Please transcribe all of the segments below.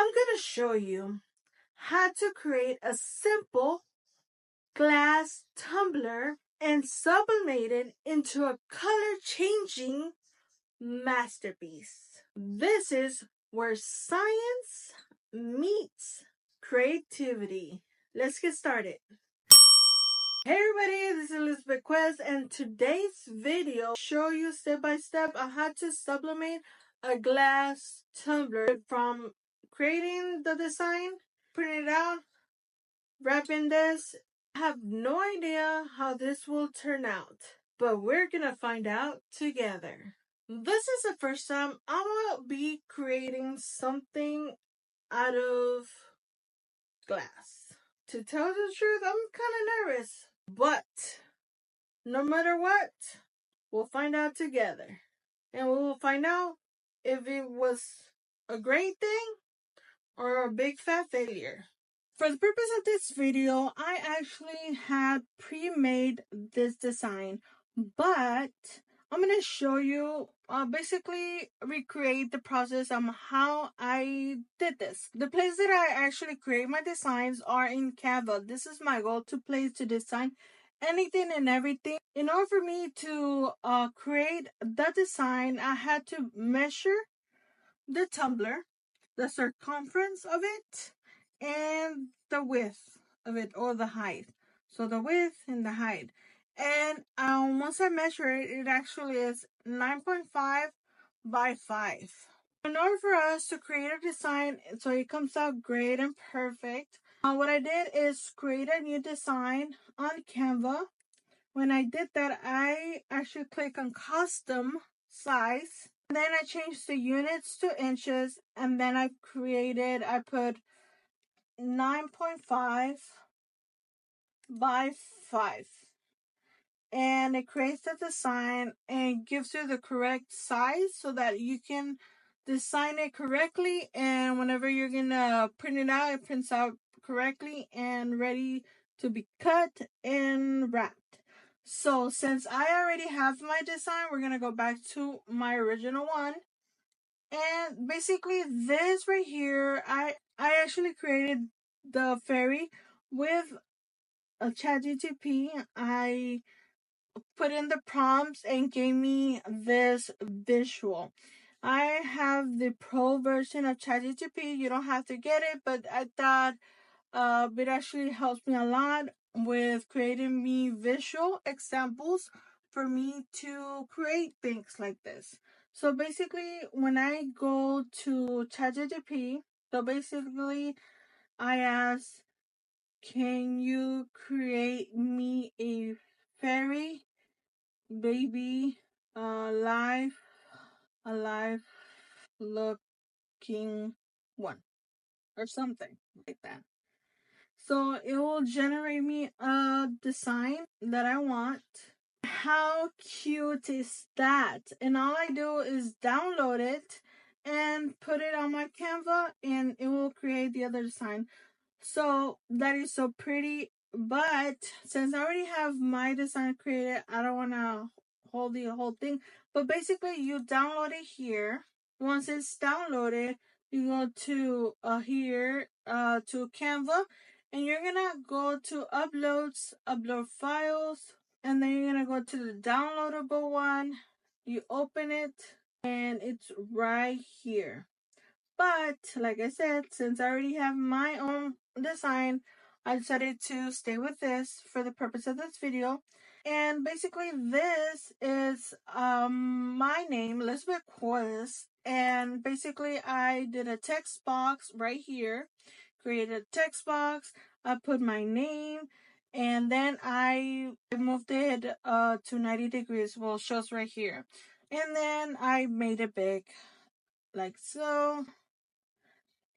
I'm going to show you how to create a simple glass tumbler and sublimate it into a color-changing masterpiece. This is where science meets creativity. Let's get started. Hey everybody, this is Elizabeth Quest, and today's video will show you step by step on how to sublimate a glass tumbler from creating the design, printing it out, wrapping this. I have no idea how this will turn out, but we're gonna find out together. This is the first time I'm gonna be creating something out of glass. To tell the truth, I'm kind of nervous, but no matter what, we'll find out together. And we will find out if it was a great thing or a big fat failure. For the purpose of this video, I actually had pre-made this design, but I'm going to show you, basically recreate the process on how I did this. The place that I actually create my designs are in Canva. This is my go-to place to design anything and everything. In order for me to create the design, I had to measure the tumbler, the circumference of it, and the width of it, or the height. So the width and the height. And once I measure it, it actually is 9.5 by 5. In order for us to create a design so it comes out great and perfect, what I did is create a new design on Canva. When I did that, I actually click on custom size. And then I changed the units to inches, and then I put 9.5 by 5. And it creates the design and gives you the correct size so that you can design it correctly, and whenever you're gonna print it out, it prints out correctly and ready to be cut and wrapped. So since I already have my design, we're gonna go back to my original one. And basically this right here, I actually created the fairy with a ChatGPT. I put in the prompts and gave me this visual. I have the pro version of ChatGPT. You don't have to get it, but I thought it actually helps me a lot with creating me visual examples for me to create things like this. So basically, when I go to ChatGPT, I ask, can you create me a fairy baby alive looking one, or something like that? So it will generate me a design that I want. How cute is that? And all I do is download it and put it on my Canva, and it will create the other design. So that is so pretty. But since I already have my design created, I don't want to hold the whole thing. But basically, you download it here. Once it's downloaded, you go to here to Canva, and you're gonna go to uploads, upload files, and then you're gonna go to the downloadable one. You open it, and it's right here. But like I said, since I already have my own design, I decided to stay with this for the purpose of this video. And basically this is my name, Elizabeth Quest, and basically I did a text box right here, created a text box, I put my name, and then I moved it to 90 degrees. Well, it shows right here. And then I made it big like so,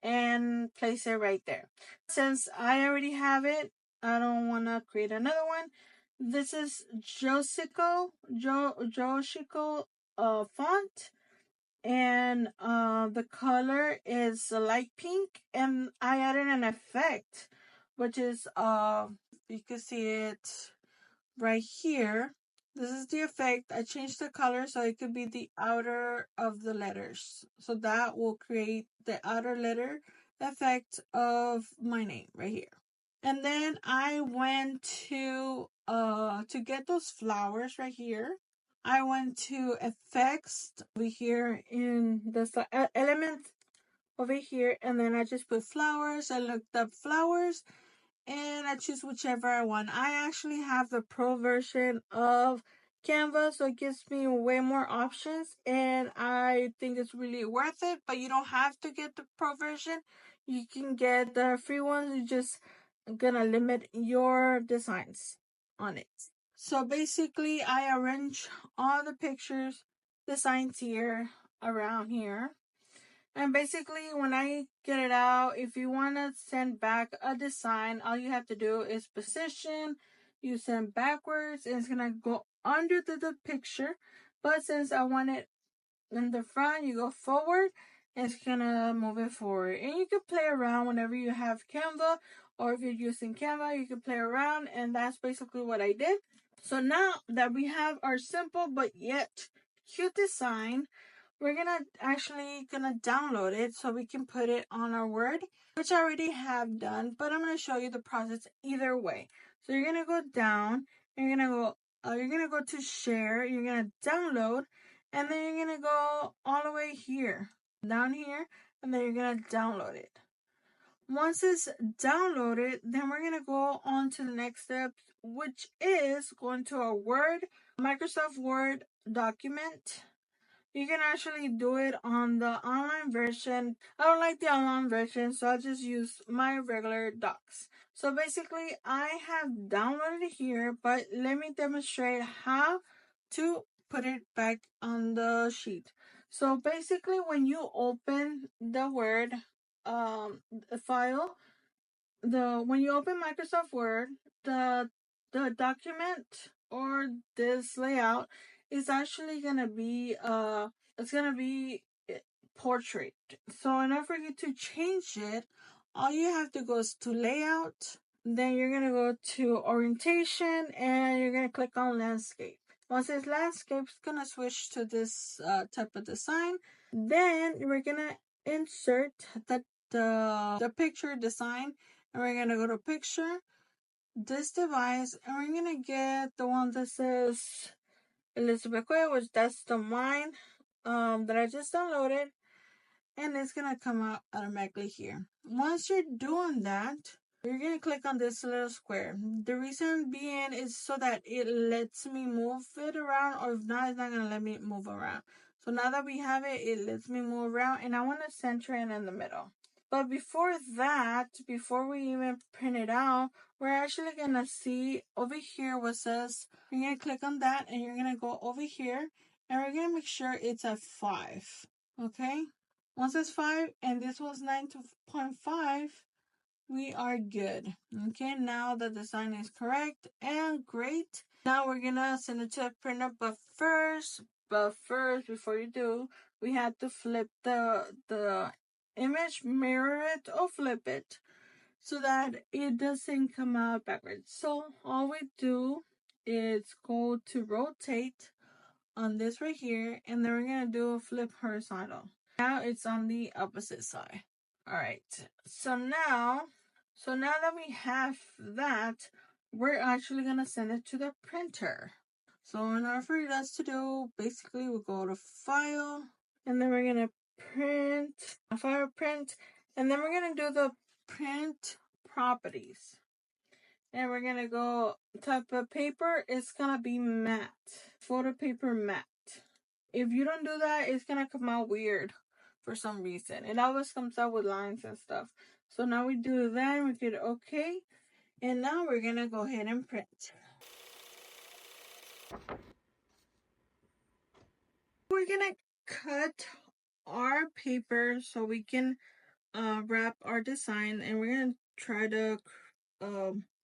and place it right there. Since I already have it, I don't want to create another one. This is Joshiko font, and the color is light pink, and I added an effect, which is you can see it right here. This is the effect. I changed the color so it could be the outer of the letters. So that will create the outer letter effect of my name right here. And then I went to get those flowers right here. I went to effects over here in the element over here, and then I just put flowers. I looked up flowers and I choose whichever I want. I actually have the pro version of Canva, so it gives me way more options, and I think it's really worth it. But you don't have to get the pro version. You can get the free ones. You just gonna limit your designs on it. So basically, I arrange all the pictures, designs here around here. And basically, when I get it out, if you want to send back a design, all you have to do is position, you send backwards, and it's going to go under the picture. But since I want it in the front, you go forward, and it's going to move it forward. And you can play around whenever you have Canva, or if you're using Canva, you can play around, and that's basically what I did. So now that we have our simple but yet cute design, we're gonna download it so we can put it on our Word, which I already have done, but I'm gonna show you the process either way. So you're gonna go down, you're gonna go to share, you're gonna download, and then you're gonna go all the way here, down here, and then you're gonna download it. Once it's downloaded, then we're gonna go on to the next step, which is going to a Microsoft Word document. You can actually do it on the online version. I don't like the online version, so I'll just use my regular docs. So basically, I have downloaded it here, but let me demonstrate how to put it back on the sheet. So basically, when you open the Word file, when you open Microsoft Word, the document or this layout is actually gonna be it's gonna be portrait. So in order for you to change it, all you have to go is to layout. Then you're gonna go to orientation and you're gonna click on landscape. Once it's landscape, it's gonna switch to this type of design. Then we're gonna insert the picture design, and we're gonna go to picture, this device, and we're gonna get the one that says Elizabeth Quay, which that's the mine that I just downloaded, and it's gonna come out automatically here. Once you're doing that, you're gonna click on this little square. The reason being is so that it lets me move it around, or if not, it's not gonna let me move around. So now that we have it, it lets me move around, and I want to center it in the middle. But before that, before we even print it out, we're actually gonna see over here what says, you're gonna click on that, and you're gonna go over here, and we're gonna make sure it's at 5. Okay? Once it's 5 and this was 9.5, we are good. Okay, now the design is correct and great. Now we're gonna send it to a printer, but first, before you do, we have to flip the image, mirror it or flip it so that it doesn't come out backwards. So all we do is go to rotate on this right here, and then we're gonna do a flip horizontal. Now it's on the opposite side. All right. So now that we have that, we're actually gonna send it to the printer. So in order for us to do, basically we'll go to File, and then we're gonna File Print, and then we're gonna do the print properties. And we're gonna go type of paper. It's gonna be matte, photo paper matte. If you don't do that, it's gonna come out weird for some reason. It always comes out with lines and stuff. So now we do that, we get okay, and now we're gonna go ahead and print. We're gonna cut our paper so we can wrap our design, and we're gonna try to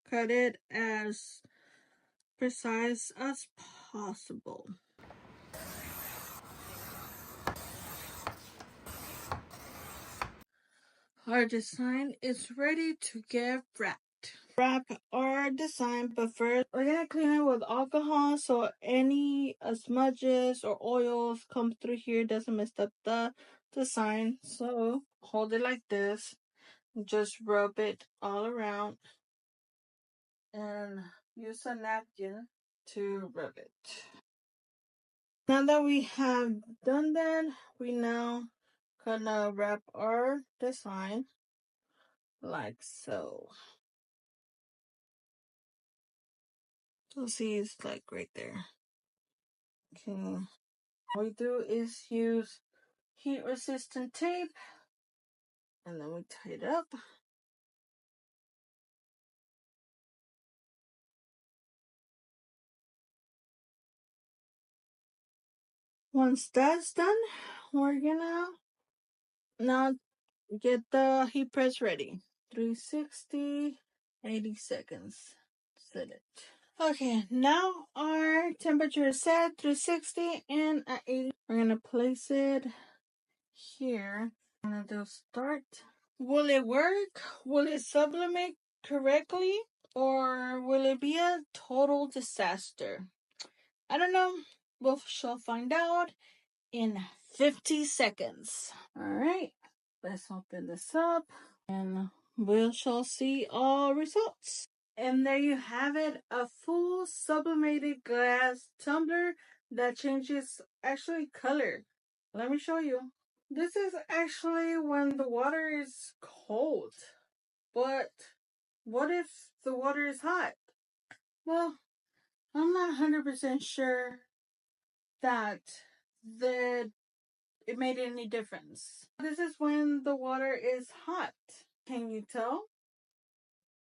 cut it as precise as possible. Our design is ready to get wrapped. Wrap our design, but first we're gonna clean it with alcohol so any smudges or oils come through here, doesn't mess up the design. So hold it like this. just rub it all around and use a napkin to rub it. Now that we have done that, we now gonna wrap our design like so. You'll see it's like right there. Okay. All we do is use heat resistant tape and then we tie it up. Once that's done, we're gonna now get the heat press ready. 360, 80 seconds. Set it. Okay, now our temperature is set 360 and at 80. We're gonna place it here. I'm gonna do start. Will it work? Will it sublimate correctly? Or will it be a total disaster? I don't know. We shall find out in 50 seconds. Alright, let's open this up and we shall see our results. And there you have it, a full sublimated glass tumbler that changes actually color. Let me show you. This is actually when the water is cold. But what if the water is hot? Well, I'm not 100% sure that it made any difference. This is when the water is hot. Can you tell?